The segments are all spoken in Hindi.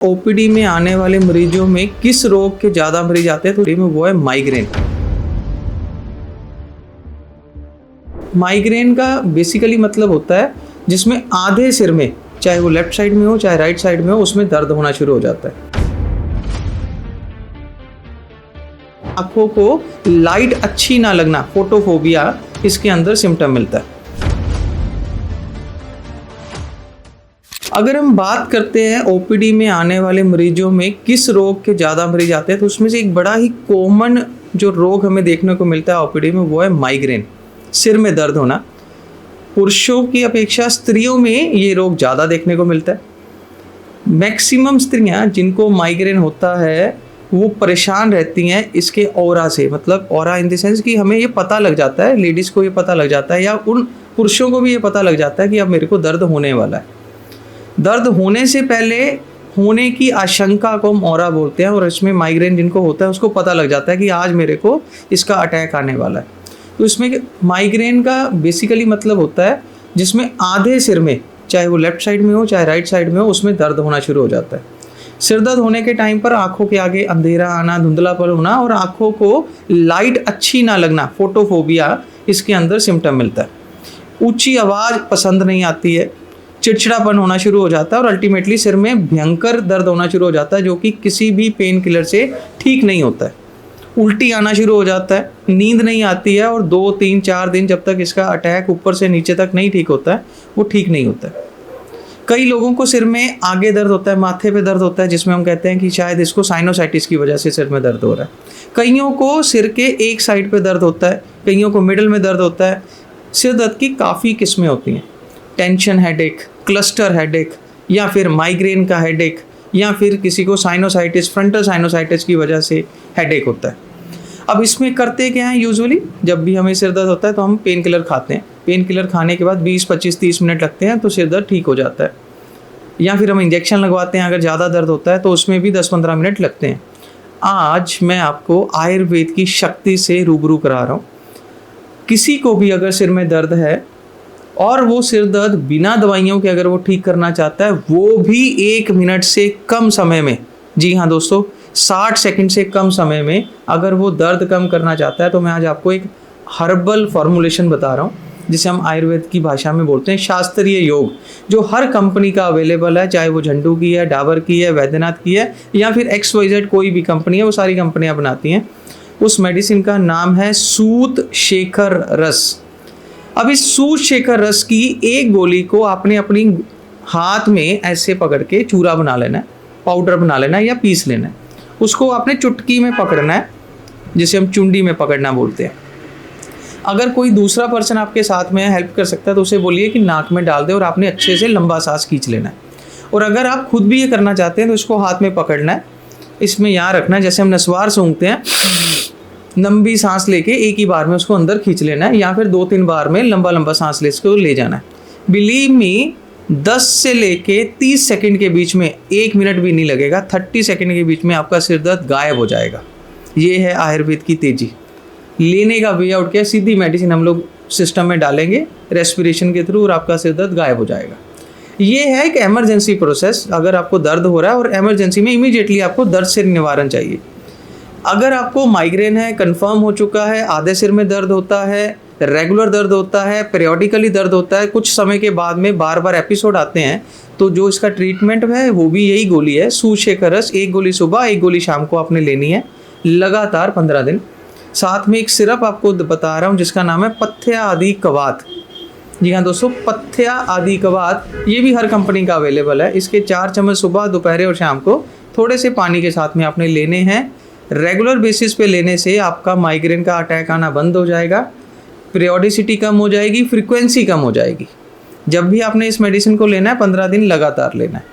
ओपीडी में आने वाले मरीजों में किस रोग के ज़्यादा मरीज आते हैं तो वो है माइग्रेन। माइग्रेन का बेसिकली मतलब होता है जिसमें आधे सिर में, चाहे वो लेफ्ट साइड में हो चाहे राइट साइड में हो, उसमें दर्द होना शुरू हो जाता है। आंखों को लाइट अच्छी ना लगना, फोटोफोबिया, इसके अंदर सिम्टम मिलता है। अगर हम बात करते हैं ओपीडी में आने वाले मरीजों में किस रोग के ज़्यादा मरीज आते हैं तो उसमें से एक बड़ा ही कॉमन जो रोग हमें देखने को मिलता है ओपीडी में वो है माइग्रेन, सिर में दर्द होना। पुरुषों की अपेक्षा स्त्रियों में ये रोग ज़्यादा देखने को मिलता है। मैक्सिमम स्त्रियां जिनको माइग्रेन होता है वो परेशान रहती हैं इसके ऑरा से, मतलब ऑरा इन द सेंस कि हमें ये पता लग जाता है, लेडीज़ को ये पता लग जाता है या उन पुरुषों को भी ये पता लग जाता है कि अब मेरे को दर्द होने वाला है। दर्द होने से पहले होने की आशंका को हम ऑरा बोलते हैं, और इसमें माइग्रेन जिनको होता है उसको पता लग जाता है कि आज मेरे को इसका अटैक आने वाला है। तो इसमें माइग्रेन का बेसिकली मतलब होता है जिसमें आधे सिर में, चाहे वो लेफ्ट साइड में हो चाहे राइट साइड में हो, उसमें दर्द होना शुरू हो जाता है। सिर दर्द होने के टाइम पर आंखों के आगे अंधेरा आना, धुंधलापन होना और आंखों को लाइट अच्छी ना लगना, फोटोफोबिया, इसके अंदर सिम्टम मिलता है। ऊंची आवाज़ पसंद नहीं आती है, चिड़चिड़ापन होना शुरू हो जाता है और अल्टीमेटली सिर में भयंकर दर्द होना शुरू हो जाता है जो कि किसी भी पेन किलर से ठीक नहीं होता है। उल्टी आना शुरू हो जाता है, नींद नहीं आती है और 2, 3, 4 दिन जब तक इसका अटैक ऊपर से नीचे तक नहीं ठीक होता है वो ठीक नहीं होता है। कई लोगों को सिर में आगे दर्द होता है, माथे पे दर्द होता है, जिसमें हम कहते हैं कि शायद इसको साइनोसाइटिस की वजह से सिर में दर्द हो रहा है। कईयों को सिर के एक साइड पे दर्द होता है, कईयों को मिडल में दर्द होता है। सिर दर्द की काफ़ी किस्में होती हैं, टेंशन हेडेक, क्लस्टर हेडेक, या फिर माइग्रेन का हेडेक, या फिर किसी को साइनोसाइटिस, फ्रंटल साइनोसाइटिस की वजह से हेडेक होता है। अब इसमें करते क्या हैं, यूजुअली जब भी हमें सिर दर्द होता है तो हम पेन किलर खाते हैं। पेन किलर खाने के बाद 20, 25, 30 मिनट लगते हैं तो सिर दर्द ठीक हो जाता है, या फिर हम इंजेक्शन लगवाते हैं अगर ज़्यादा दर्द होता है तो उसमें भी 10-15 मिनट लगते हैं। आज मैं आपको आयुर्वेद की शक्ति से रूबरू करा रहा हूँ। किसी को भी अगर सिर में दर्द है और वो सिर दर्द बिना दवाइयों के अगर वो ठीक करना चाहता है, वो भी 1 मिनट से कम समय में, जी हाँ दोस्तों, 60 सेकंड से कम समय में अगर वो दर्द कम करना चाहता है, तो मैं आज आपको एक हर्बल फॉर्मुलेशन बता रहा हूँ जिसे हम आयुर्वेद की भाषा में बोलते हैं शास्त्रीय योग, जो हर कंपनी का अवेलेबल है, चाहे वो झंडू की है, डाबर की है, वैद्यनाथ की है, या फिर XYZ कोई भी कंपनी है, वो सारी कंपनियाँ बनाती हैं। उस मेडिसिन का नाम है सूत शेखर रस। अब इस सूत शेखर रस की एक गोली को आपने अपनी हाथ में ऐसे पकड़ के चूरा बना लेना है, पाउडर बना लेना है या पीस लेना है। उसको आपने चुटकी में पकड़ना है, जिसे हम चुंडी में पकड़ना बोलते हैं। अगर कोई दूसरा पर्सन आपके साथ में हेल्प कर सकता है तो उसे बोलिए कि नाक में डाल दे और आपने अच्छे से लंबा सांस खींच लेना है। और अगर आप खुद भी ये करना चाहते हैं तो इसको हाथ में पकड़ना है, इसमें यहाँ रखना है, जैसे हम नस्वार सूंघते हैं, लंबी सांस लेके एक ही बार में उसको अंदर खींच लेना है, या फिर 2-3 बार में लंबा लंबा सांस ले जाना है। बिलीव मी, 10 से लेके 30 सेकंड के बीच में, 1 मिनट भी नहीं लगेगा, 30 सेकंड के बीच में आपका सिर दर्द गायब हो जाएगा। ये है आयुर्वेद की तेजी। लेने का वे आउट क्या, सीधी मेडिसिन हम लोग सिस्टम में डालेंगे रेस्पिरेशन के थ्रू और आपका सिर दर्द गायब हो जाएगा। ये है एक एमरजेंसी प्रोसेस। अगर आपको दर्द हो रहा है और एमरजेंसी में इमीडिएटली आपको दर्द से निवारण चाहिए। अगर आपको माइग्रेन है, कंफर्म हो चुका है, आधे सिर में दर्द होता है, रेगुलर दर्द होता है, पीरियोडिकली दर्द होता है, कुछ समय के बाद में बार बार एपिसोड आते हैं, तो जो इसका ट्रीटमेंट है वो भी यही गोली है, सूत शेखर रस। 1 गोली सुबह, 1 गोली शाम को आपने लेनी है, लगातार 15 दिन। साथ में एक सिरप आपको बता रहा हूँ जिसका नाम है पथ्या आदि कवात। जी हाँ दोस्तों, पथ्या आदि कवात, ये भी हर कंपनी का अवेलेबल है। इसके 4 चम्मच सुबह, दोपहर और शाम को थोड़े से पानी के साथ में आपने लेने हैं। रेगुलर बेसिस पे लेने से आपका माइग्रेन का अटैक आना बंद हो जाएगा, पीरियोडिसिटी कम हो जाएगी, फ्रीक्वेंसी कम हो जाएगी। जब भी आपने इस मेडिसिन को लेना है 15 दिन लगातार लेना है।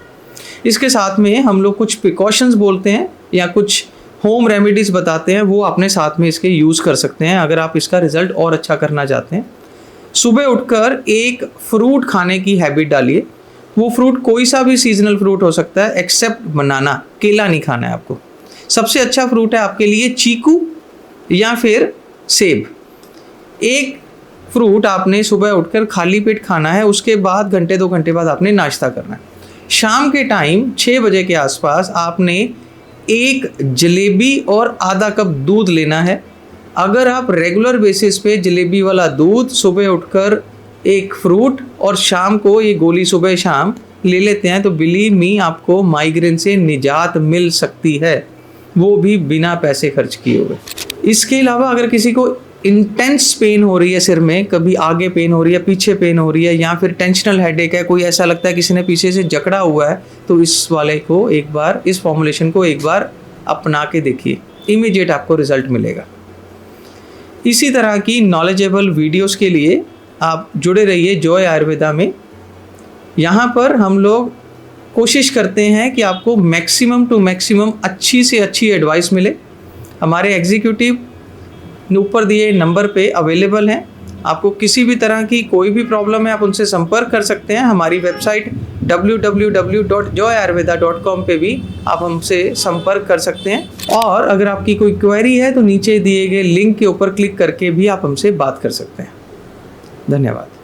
इसके साथ में हम लोग कुछ प्रिकॉशंस बोलते हैं या कुछ होम रेमेडीज़ बताते हैं, वो अपने साथ में इसके यूज़ कर सकते हैं अगर आप इसका रिजल्ट और अच्छा करना चाहते हैं। सुबह उठकर एक फ्रूट खाने की हैबिट डालिए। वो फ्रूट कोई सा भी सीजनल फ्रूट हो सकता है एक्सेप्ट बनाना, केला नहीं खाना है आपको। सबसे अच्छा फ्रूट है आपके लिए चीकू या फिर सेब। एक फ्रूट आपने सुबह उठकर खाली पेट खाना है, उसके बाद घंटे 2 घंटे बाद आपने नाश्ता करना है। शाम के टाइम 6 बजे के आसपास आपने एक जलेबी और आधा कप दूध लेना है। अगर आप रेगुलर बेसिस पे जलेबी वाला दूध, सुबह उठकर एक फ्रूट और शाम को ये गोली सुबह शाम ले लेते हैं तो बिलीव मी आपको माइग्रेन से निजात मिल सकती है, वो भी बिना पैसे खर्च किए हुए। इसके अलावा अगर किसी को इंटेंस पेन हो रही है सिर में, कभी आगे पेन हो रही है, पीछे पेन हो रही है, या फिर टेंशनल हेडेक है, कोई ऐसा लगता है किसी ने पीछे से जकड़ा हुआ है, तो इस वाले को एक बार, इस फॉर्मुलेशन को एक बार अपना के देखिए, इमीडिएट आपको रिजल्ट मिलेगा। इसी तरह की नॉलेजेबल वीडियोस के लिए आप जुड़े रहिए जॉय आयुर्वेदा में। यहाँ पर हम लोग कोशिश करते हैं कि आपको मैक्सिमम टू मैक्सिमम अच्छी से अच्छी एडवाइस मिले। हमारे एग्जीक्यूटिव ऊपर दिए नंबर पे अवेलेबल हैं। आपको किसी भी तरह की कोई भी प्रॉब्लम है आप उनसे संपर्क कर सकते हैं। हमारी वेबसाइट www.joyayurveda.com पे भी आप हमसे संपर्क कर सकते हैं। और अगर आपकी कोई क्वेरी है तो नीचे दिए गए लिंक के ऊपर क्लिक करके भी आप हमसे बात कर सकते हैं। धन्यवाद।